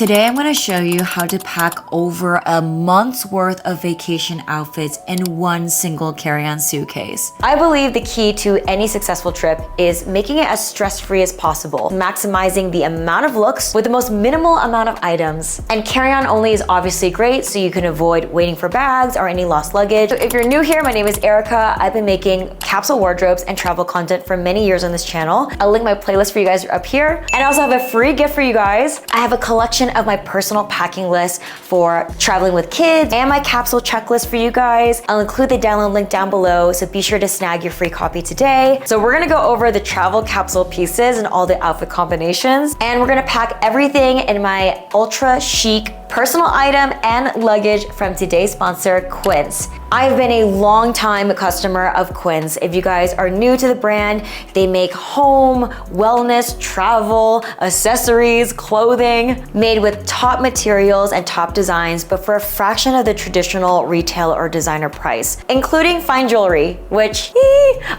Today I'm going to show you how to pack over a month's worth of vacation outfits in one single carry-on suitcase. I believe the key to any successful trip is making it as stress-free as possible, maximizing the amount of looks with the most minimal amount of items. And carry-on only is obviously great, so you can avoid waiting for bags or any lost luggage. So if you're new here, my name is Erica. I've been making capsule wardrobes and travel content for many years on this channel. I'll link my playlist for you guys up here. And I also have a free gift for you guys. I have a collection of my personal packing list for traveling with kids and my capsule checklist for you guys. I'll include the download link down below, so be sure to snag your free copy today. So we're gonna go over the travel capsule pieces and all the outfit combinations, and we're gonna pack everything in my ultra chic personal item and luggage from today's sponsor, Quince. I've been a long time customer of Quince. If you guys are new to the brand, they make home, wellness, travel, accessories, clothing, made with top materials and top designs, but for a fraction of the traditional retail or designer price, including fine jewelry, which,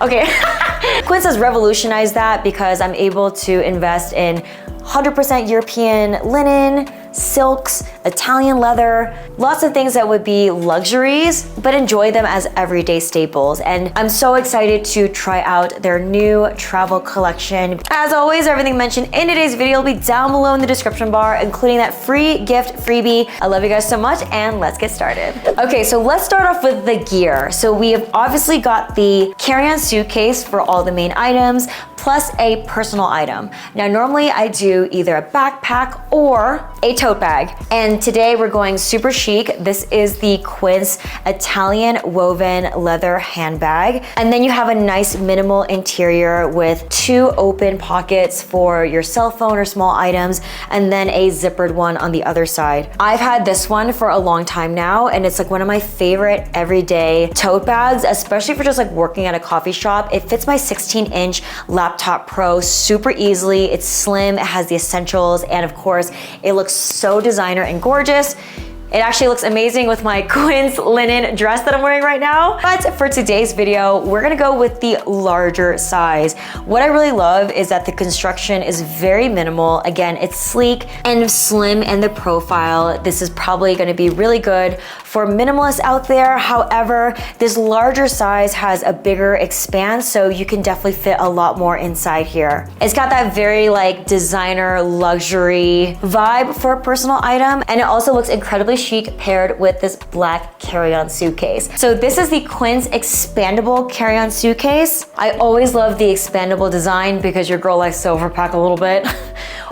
okay. Quince has revolutionized that because I'm able to invest in 100% European linen, silks, Italian leather, lots of things that would be luxuries, but enjoy them as everyday staples. And I'm so excited to try out their new travel collection. As always, everything mentioned in today's video will be down below in the description bar, including that free gift freebie. I love you guys so much, and let's get started. Okay, so let's start off with the gear. So we have obviously got the carry-on suitcase for all the main items, plus a personal item. Now, normally I do either a backpack or a tote bag. And today we're going super chic. This is the Quince Italian woven leather handbag. And then you have a nice minimal interior with 2 open pockets for your cell phone or small items, and then a zippered one on the other side. I've had this one for a long time now, and it's like one of my favorite everyday tote bags, especially for just like working at a coffee shop. It fits my 16-inch laptop Pro super easily. It's slim, it has the essentials, and of course, it looks so designer and gorgeous. It actually looks amazing with my Quince linen dress that I'm wearing right now. But for today's video, we're gonna go with the larger size. What I really love is that the construction is very minimal. Again, it's sleek and slim in the profile. This is probably gonna be really good for minimalists out there. However, this larger size has a bigger expanse, so you can definitely fit a lot more inside here. It's got that very like designer luxury vibe for a personal item, and it also looks incredibly chic paired with this black carry-on suitcase. So this is the Quince expandable carry-on suitcase. I always love the expandable design because your girl likes to overpack a little bit.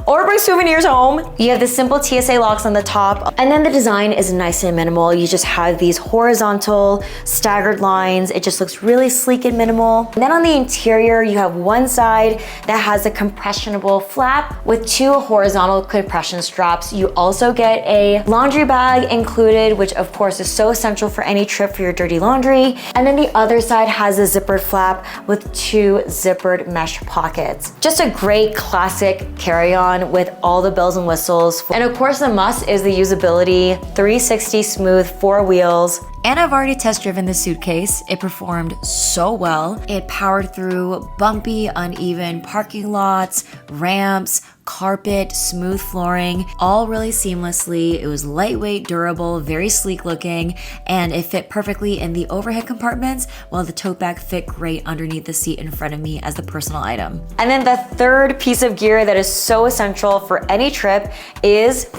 Or bring souvenirs home. You have the simple TSA locks on the top, and then the design is nice and minimal. You just have these horizontal staggered lines. It just looks really sleek and minimal. And then on the interior, you have one side that has a compressionable flap with 2 horizontal compression straps. You also get a laundry bag included, which of course is so essential for any trip for your dirty laundry. And then the other side has a zippered flap with 2 zippered mesh pockets. Just a great classic carry-on with all the bells and whistles. And of course, the must is the usability, 360 smooth 4 wheels. And I've already test driven the suitcase. It performed so well. It powered through bumpy, uneven parking lots, ramps, carpet, smooth flooring, all really seamlessly. It was lightweight, durable, very sleek looking, and it fit perfectly in the overhead compartments, while the tote bag fit great underneath the seat in front of me as the personal item. And then the third piece of gear that is so essential for any trip is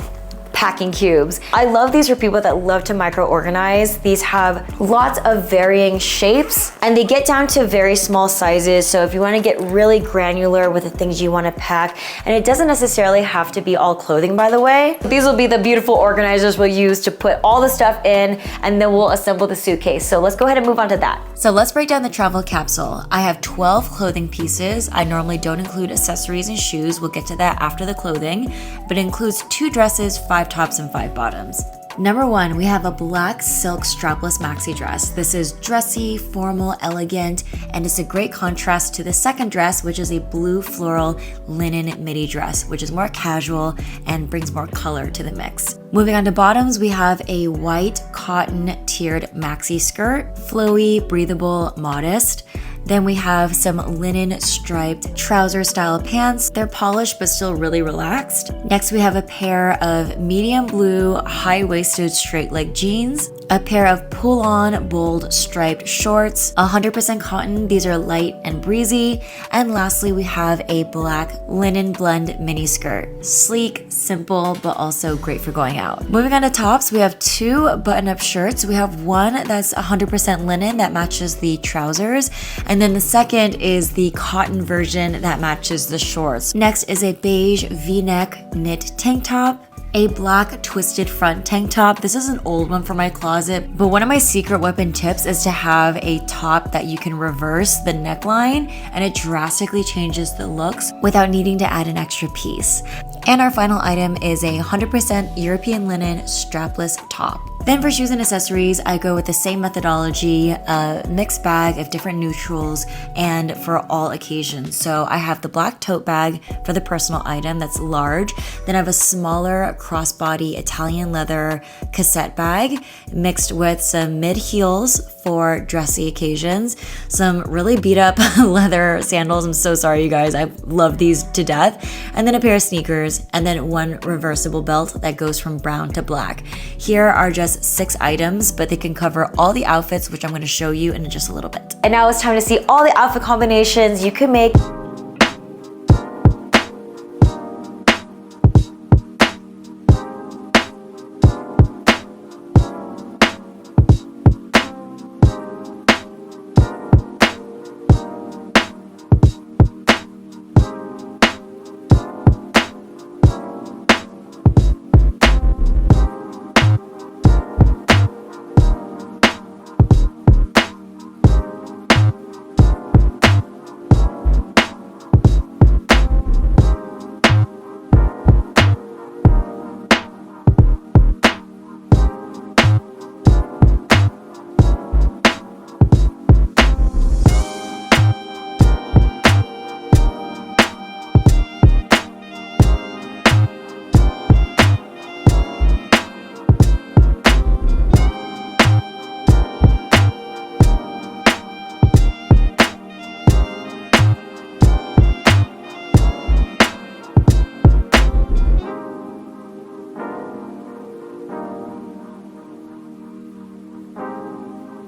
packing cubes. I love these for people that love to micro-organize. These have lots of varying shapes, and they get down to very small sizes. So if you want to get really granular with the things you want to pack, and it doesn't necessarily have to be all clothing, by the way. These will be the beautiful organizers we'll use to put all the stuff in, and then we'll assemble the suitcase. So let's go ahead and move on to that. So let's break down the travel capsule. I have 12 clothing pieces. I normally don't include accessories and shoes. We'll get to that after the clothing, but it includes 2 dresses, 5 tops, and 5 bottoms. Number 1, we have a black silk strapless maxi dress. This is dressy, formal, elegant, and it's a great contrast to the second dress, which is a blue floral linen midi dress, which is more casual and brings more color to the mix. Moving on to bottoms, we have a white cotton tiered maxi skirt, flowy, breathable, modest. Then we have some linen striped trouser style pants. They're polished but still really relaxed. Next, we have a pair of medium blue high-waisted straight leg jeans, a pair of pull-on bold striped shorts, 100% cotton. These are light and breezy. And lastly, we have a black linen blend mini skirt. Sleek, simple, but also great for going out. Moving on to tops, we have two button-up shirts. We have one that's 100% linen that matches the trousers, and then the second is the cotton version that matches the shorts. Next is a beige V-neck knit tank top, a black twisted front tank top. This is an old one from my closet, but one of my secret weapon tips is to have a top that you can reverse the neckline, and it drastically changes the looks without needing to add an extra piece. And our final item is a 100% European linen strapless top. Then for shoes and accessories, I go with the same methodology, a mixed bag of different neutrals and for all occasions. So I have the black tote bag for the personal item that's large. Then I have a smaller crossbody Italian leather cassette bag mixed with some mid heels for dressy occasions, some really beat up leather sandals. I'm so sorry, you guys. I love these to death. And then a pair of sneakers, and then one reversible belt that goes from brown to black. Here are just 6 items, but they can cover all the outfits, which I'm going to show you in just a little bit. And now it's time to see all the outfit combinations you can make.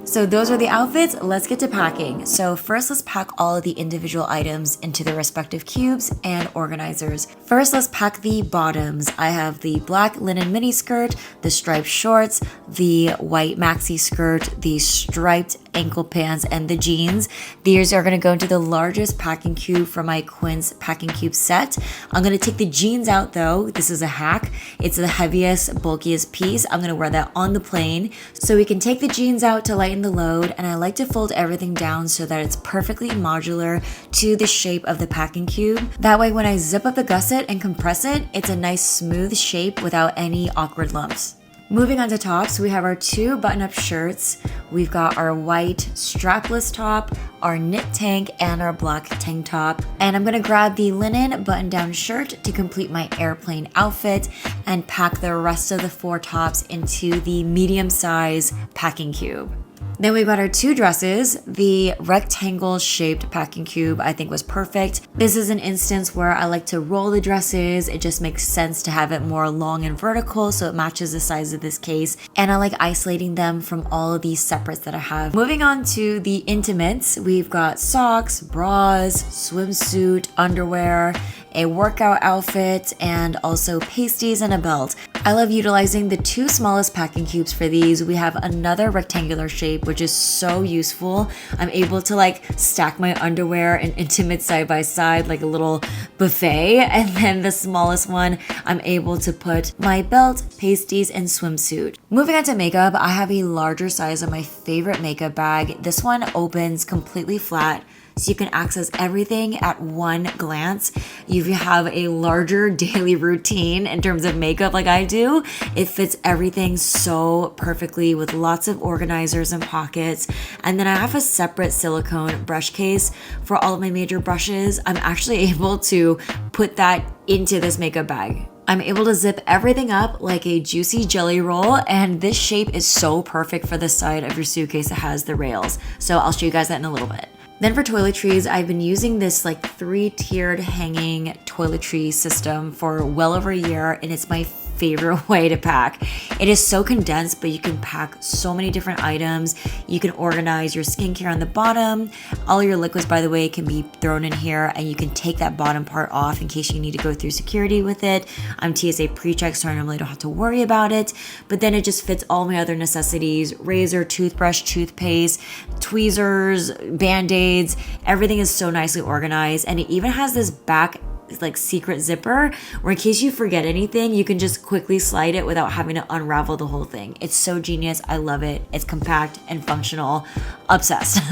So those are the outfits. Let's get to packing. So first, let's pack all of the individual items into their respective cubes and organizers. First, let's pack the bottoms. I have the black linen mini skirt, the striped shorts, the white maxi skirt, the striped ankle pants, and the jeans. These are gonna go into the largest packing cube from my Quince packing cube set. I'm gonna take the jeans out though. This is a hack. It's the heaviest, bulkiest piece. I'm gonna wear that on the plane. So we can take the jeans out to lighten the load, and I like to fold everything down so that it's perfectly modular to the shape of the packing cube. That way when I zip up the gusset and compress it, it's a nice smooth shape without any awkward lumps. Moving on to tops, we have our 2 button-up shirts. We've got our white strapless top, our knit tank, and our black tank top. And I'm gonna grab the linen button-down shirt to complete my airplane outfit and pack the rest of the 4 tops into the medium size packing cube. Then we've got our 2 dresses. The rectangle shaped packing cube I think was perfect. This is an instance where I like to roll the dresses. It just makes sense to have it more long and vertical so it matches the size of this case. And I like isolating them from all of these separates that I have. Moving on to the intimates, we've got socks, bras, swimsuit, underwear, a workout outfit, and also pasties and a belt. I love utilizing the 2 smallest packing cubes for these. We have another rectangular shape, which is so useful. I'm able to like stack my underwear and intimates side by side like a little buffet. And then the smallest one, I'm able to put my belt, pasties, and swimsuit. Moving on to makeup, I have a larger size of my favorite makeup bag. This one opens completely flat, so you can access everything at one glance. If you have a larger daily routine in terms of makeup like I do, it fits everything so perfectly with lots of organizers and pockets. And then I have a separate silicone brush case for all of my major brushes. I'm actually able to put that into this makeup bag. I'm able to zip everything up like a juicy jelly roll, and this shape is so perfect for the side of your suitcase that has the rails. So I'll show you guys that in a little bit. Then for toiletries, I've been using this like 3-tiered hanging toiletry system for well over a year, and it's my favorite way to pack. It is so condensed, but you can pack so many different items. You can organize your skincare on the bottom. All your liquids, by the way, can be thrown in here, and you can take that bottom part off in case you need to go through security with it. I'm TSA pre-check, so I normally don't have to worry about it. But then it just fits all my other necessities: razor, toothbrush, toothpaste, tweezers, band-aids. Everything is so nicely organized, and it even has this back like secret zipper where in case you forget anything, you can just quickly slide it without having to unravel the whole thing. It's so genius. I love it. It's compact and functional. Obsessed.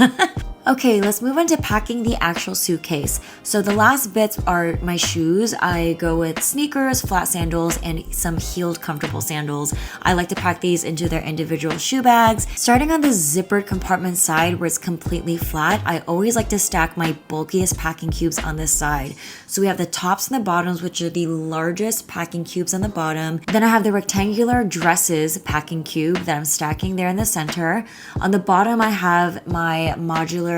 Okay, let's move on to packing the actual suitcase. So the last bits are my shoes. I go with sneakers, flat sandals, and some heeled comfortable sandals. I like to pack these into their individual shoe bags. Starting on the zippered compartment side where it's completely flat, I always like to stack my bulkiest packing cubes on this side. So we have the tops and the bottoms, which are the largest packing cubes on the bottom. Then I have the rectangular dresses packing cube that I'm stacking there in the center. On the bottom, I have my modular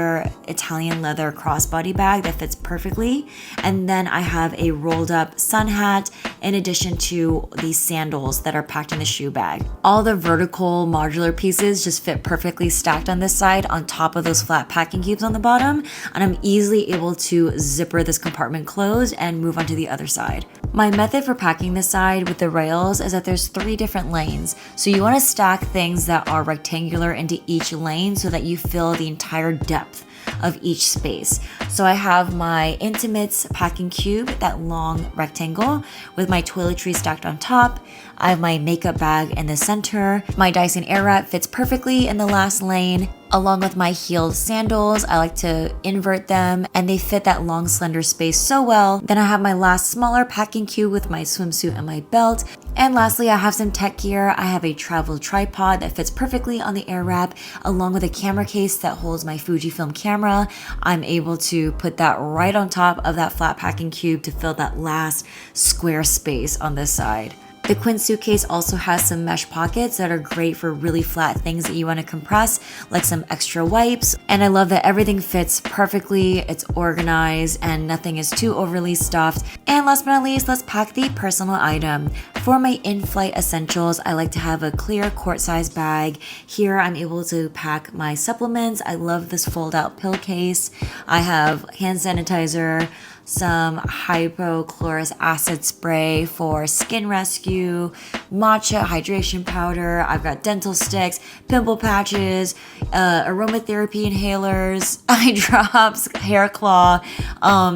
Italian leather crossbody bag that fits perfectly. And then I have a rolled up sun hat in addition to these sandals that are packed in the shoe bag. All the vertical modular pieces just fit perfectly stacked on this side on top of those flat packing cubes on the bottom. And I'm easily able to zipper this compartment closed and move on to the other side. My method for packing this side with the rails is that there's 3 different lanes. So you want to stack things that are rectangular into each lane so that you fill the entire depth of each space. So I have my intimates packing cube, that long rectangle, with my toiletries stacked on top. I have my makeup bag in the center. My Dyson Airwrap fits perfectly in the last lane. Along with my heeled sandals, I like to invert them and they fit that long slender space so well. Then I have my last smaller packing cube with my swimsuit and my belt. And lastly, I have some tech gear. I have a travel tripod that fits perfectly on the Airwrap, along with a camera case that holds my Fujifilm camera. I'm able to put that right on top of that flat packing cube to fill that last square space on this side. The Quinn suitcase also has some mesh pockets that are great for really flat things that you want to compress, like some extra wipes. And I love that everything fits perfectly, it's organized, and nothing is too overly stuffed. And last but not least, let's pack the personal item. For my in-flight essentials, I like to have a clear quart-size bag. Here I'm able to pack my supplements. I love this fold-out pill case. I have hand sanitizer, some hypochlorous acid spray for skin rescue, matcha hydration powder. I've got dental sticks, pimple patches, aromatherapy inhalers, eye drops, hair claw.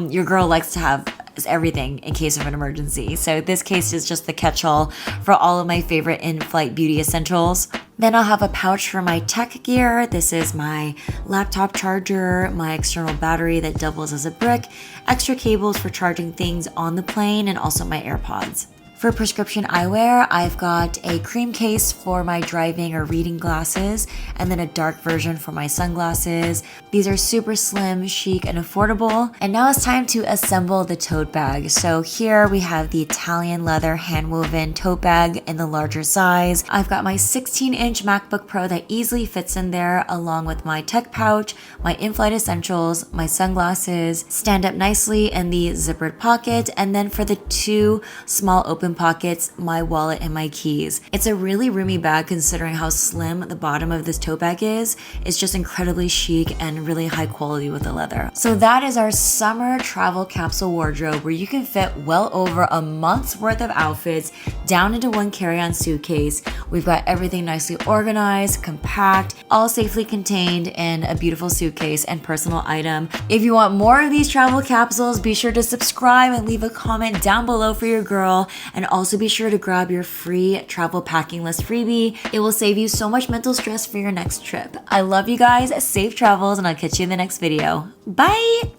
Your girl likes to have everything in case of an emergency. So this case is just the catch-all for all of my favorite in-flight beauty essentials. Then I'll have a pouch for my tech gear. This is my laptop charger, my external battery that doubles as a brick, extra cables for charging things on the plane, and also my AirPods. For prescription eyewear, I've got a cream case for my driving or reading glasses, and then a dark version for my sunglasses. These are super slim, chic, and affordable. And now it's time to assemble the tote bag. So here we have the Italian leather hand-woven tote bag in the larger size. I've got my 16-inch MacBook Pro that easily fits in there, along with my tech pouch, my in-flight essentials, my sunglasses, stand up nicely in the zippered pocket, and then for the 2 small open pockets, my wallet and my keys. It's a really roomy bag considering how slim the bottom of this tote bag is. It's just incredibly chic and really high quality with the leather. So that is our summer travel capsule wardrobe where you can fit well over a month's worth of outfits down into one carry-on suitcase. We've got everything nicely organized, compact, all safely contained in a beautiful suitcase and personal item. If you want more of these travel capsules, be sure to subscribe and leave a comment down below for your girl. And also be sure to grab your free travel packing list freebie. It will save you so much mental stress for your next trip. I love you guys, safe travels, and I'll catch you in the next video. Bye!